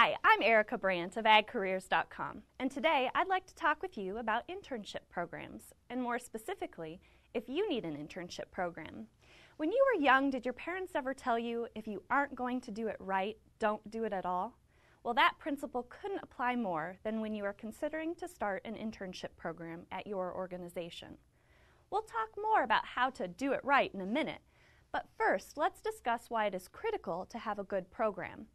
Hi, I'm Erica Brandt of AgCareers.com, and today I'd like to talk with you about internship programs, and more specifically, if you need an internship program. When you were young, did your parents ever tell you if you aren't going to do it right, don't do it at all? Well, that principle couldn't apply more than when you are considering to start an internship program at your organization. We'll talk more about how to do it right in a minute, but first, let's discuss why it is critical to have a good program.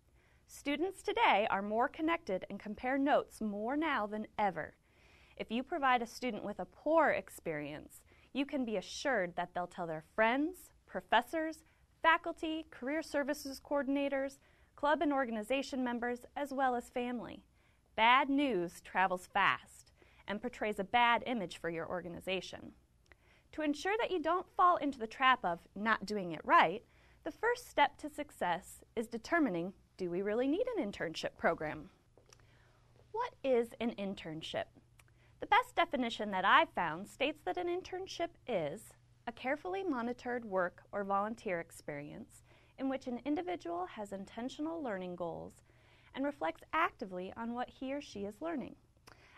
Students today are more connected and compare notes more now than ever. If you provide a student with a poor experience, you can be assured that they'll tell their friends, professors, faculty, career services coordinators, club and organization members, as well as family. Bad news travels fast and portrays a bad image for your organization. To ensure that you don't fall into the trap of not doing it right, the first step to success is determining, do we really need an internship program? What is an internship? The best definition that I've found states that an internship is a carefully monitored work or volunteer experience in which an individual has intentional learning goals and reflects actively on what he or she is learning.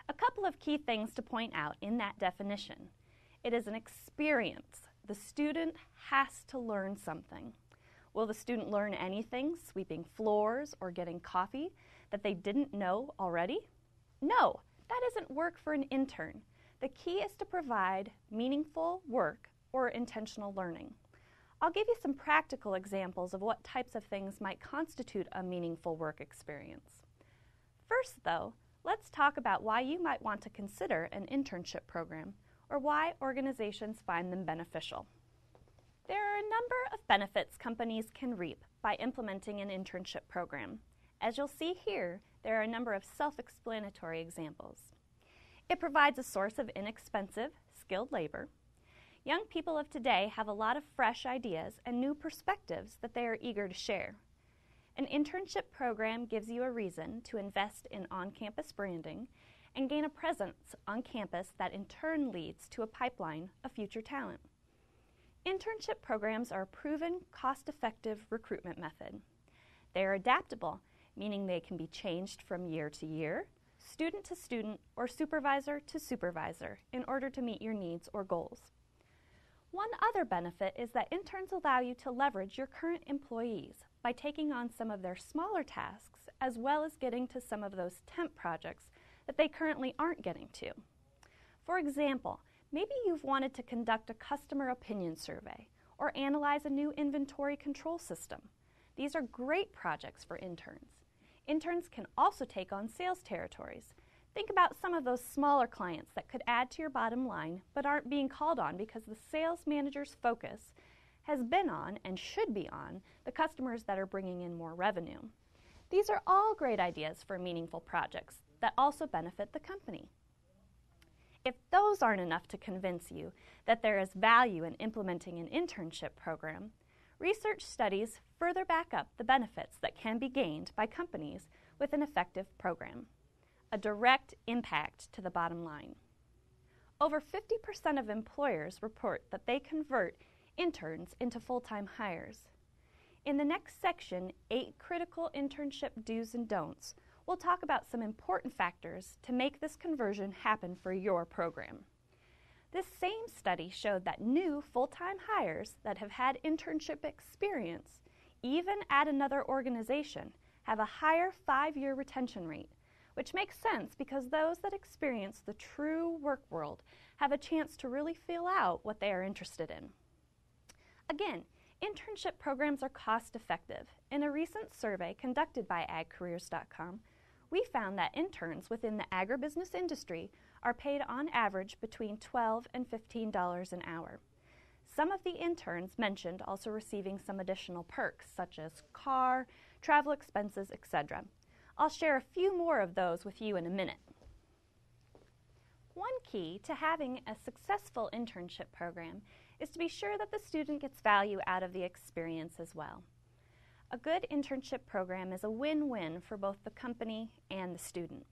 A couple of key things to point out in that definition. It is an experience. The student has to learn something. Will the student learn anything, sweeping floors or getting coffee, that they didn't know already? No, that isn't work for an intern. The key is to provide meaningful work or intentional learning. I'll give you some practical examples of what types of things might constitute a meaningful work experience. First, though, let's talk about why you might want to consider an internship program or why organizations find them beneficial. There are a number of benefits companies can reap by implementing an internship program. As you'll see here, there are a number of self-explanatory examples. It provides a source of inexpensive, skilled labor. Young people of today have a lot of fresh ideas and new perspectives that they are eager to share. An internship program gives you a reason to invest in on-campus branding and gain a presence on campus that in turn leads to a pipeline of future talent. Internship programs are a proven, cost-effective recruitment method. They are adaptable, meaning they can be changed from year to year, student to student, or supervisor to supervisor in order to meet your needs or goals. One other benefit is that interns allow you to leverage your current employees by taking on some of their smaller tasks as well as getting to some of those temp projects that they currently aren't getting to. For example, maybe you've wanted to conduct a customer opinion survey or analyze a new inventory control system. These are great projects for interns. Interns can also take on sales territories. Think about some of those smaller clients that could add to your bottom line but aren't being called on because the sales manager's focus has been on and should be on the customers that are bringing in more revenue. These are all great ideas for meaningful projects that also benefit the company. If those aren't enough to convince you that there is value in implementing an internship program, research studies further back up the benefits that can be gained by companies with an effective program. A direct impact to the bottom line. Over 50% of employers report that they convert interns into full-time hires. In the next section, 8 critical internship do's and don'ts, we'll talk about some important factors to make this conversion happen for your program. This same study showed that new full-time hires that have had internship experience, even at another organization, have a higher 5-year retention rate, which makes sense because those that experience the true work world have a chance to really feel out what they are interested in. Again, internship programs are cost-effective. In a recent survey conducted by AgCareers.com, we found that interns within the agribusiness industry are paid on average between $12 and $15 an hour. Some of the interns mentioned also receiving some additional perks such as car, travel expenses, etc. I'll share a few more of those with you in a minute. One key to having a successful internship program is to be sure that the student gets value out of the experience as well. A good internship program is a win-win for both the company and the student.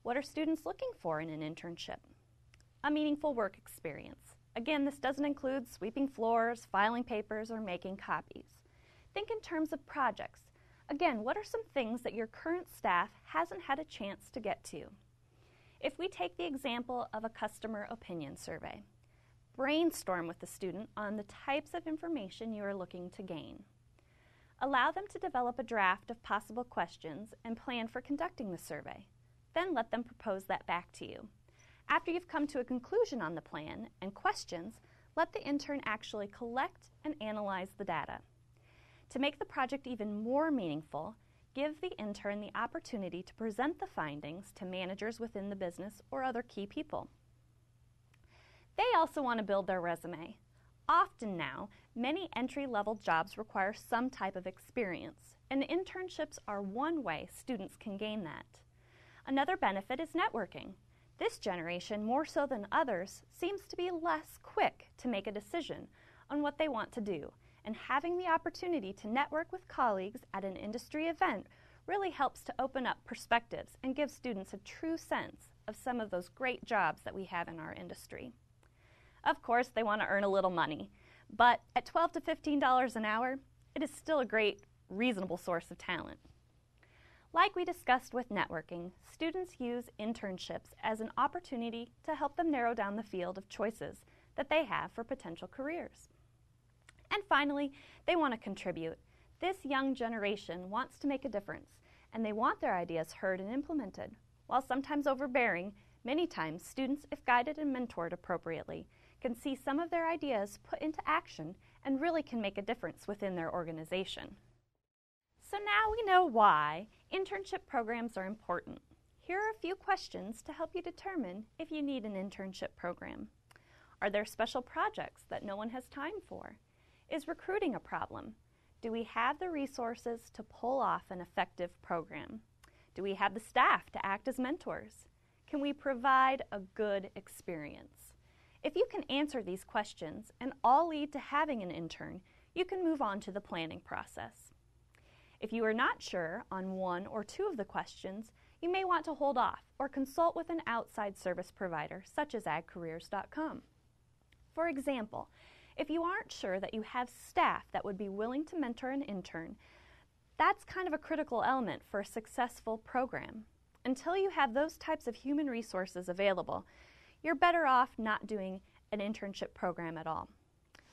What are students looking for in an internship? A meaningful work experience. Again, this doesn't include sweeping floors, filing papers, or making copies. Think in terms of projects. Again, what are some things that your current staff hasn't had a chance to get to? If we take the example of a customer opinion survey, brainstorm with the student on the types of information you are looking to gain. Allow them to develop a draft of possible questions and plan for conducting the survey. Then let them propose that back to you. After you've come to a conclusion on the plan and questions, let the intern actually collect and analyze the data. To make the project even more meaningful, give the intern the opportunity to present the findings to managers within the business or other key people. They also want to build their resume. Often now, many entry-level jobs require some type of experience, and internships are one way students can gain that. Another benefit is networking. This generation, more so than others, seems to be less quick to make a decision on what they want to do, and having the opportunity to network with colleagues at an industry event really helps to open up perspectives and give students a true sense of some of those great jobs that we have in our industry. Of course, they want to earn a little money, but at $12 to $15 an hour, it is still a great, reasonable source of talent. Like we discussed with networking, students use internships as an opportunity to help them narrow down the field of choices that they have for potential careers. And finally, they want to contribute. This young generation wants to make a difference, and they want their ideas heard and implemented. While sometimes overbearing, many times students, if guided and mentored appropriately, can see some of their ideas put into action and really can make a difference within their organization. So now we know why internship programs are important. Here are a few questions to help you determine if you need an internship program. Are there special projects that no one has time for? Is recruiting a problem? Do we have the resources to pull off an effective program? Do we have the staff to act as mentors? Can we provide a good experience? If you can answer these questions and all lead to having an intern, you can move on to the planning process. If you are not sure on one or two of the questions, you may want to hold off or consult with an outside service provider such as AgCareers.com. For example, if you aren't sure that you have staff that would be willing to mentor an intern, that's kind of a critical element for a successful program. Until you have those types of human resources available, you're better off not doing an internship program at all.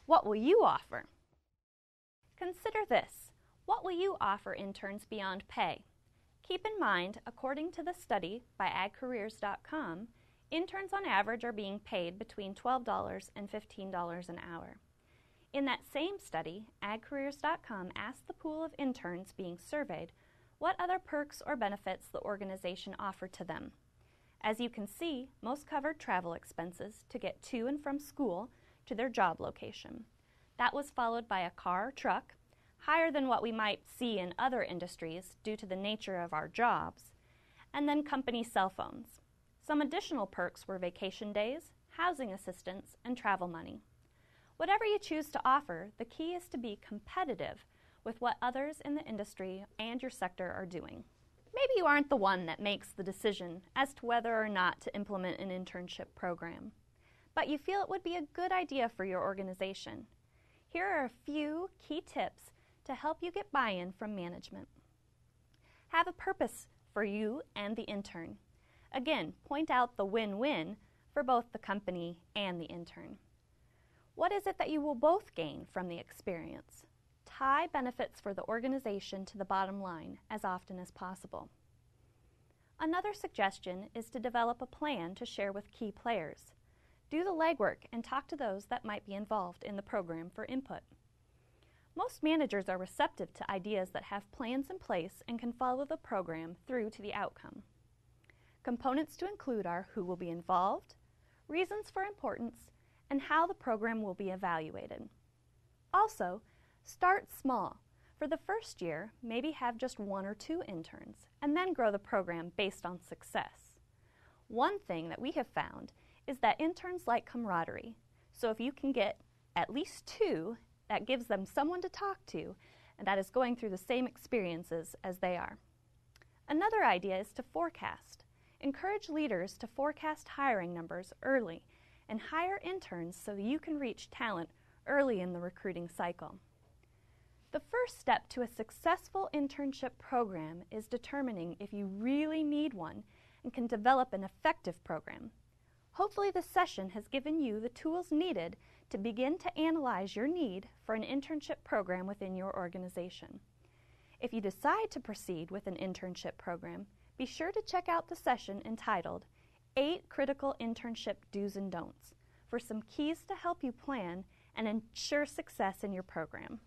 What will you offer? Consider this. What will you offer interns beyond pay? Keep in mind, according to the study by AgCareers.com, interns on average are being paid between $12 and $15 an hour. In that same study, AgCareers.com asked the pool of interns being surveyed what other perks or benefits the organization offered to them. As you can see, most covered travel expenses to get to and from school to their job location. That was followed by a car or truck, higher than what we might see in other industries due to the nature of our jobs, and then company cell phones. Some additional perks were vacation days, housing assistance, and travel money. Whatever you choose to offer, the key is to be competitive with what others in the industry and your sector are doing. Maybe you aren't the one that makes the decision as to whether or not to implement an internship program, but you feel it would be a good idea for your organization. Here are a few key tips to help you get buy-in from management. Have a purpose for you and the intern. Again, point out the win-win for both the company and the intern. What is it that you will both gain from the experience? Tie benefits for the organization to the bottom line as often as possible. Another suggestion is to develop a plan to share with key players. Do the legwork and talk to those that might be involved in the program for input. Most managers are receptive to ideas that have plans in place and can follow the program through to the outcome. Components to include are who will be involved, reasons for importance, and how the program will be evaluated. Also, start small. For the first year, maybe have just 1 or 2 interns, and then grow the program based on success. One thing that we have found is that interns like camaraderie. So if you can get at least 2, that gives them someone to talk to, and that is going through the same experiences as they are. Another idea is to forecast. Encourage leaders to forecast hiring numbers early and hire interns so you can reach talent early in the recruiting cycle. The first step to a successful internship program is determining if you really need one and can develop an effective program. Hopefully this session has given you the tools needed to begin to analyze your need for an internship program within your organization. If you decide to proceed with an internship program, be sure to check out the session entitled 8 Critical Internship Do's and Don'ts for some keys to help you plan and ensure success in your program.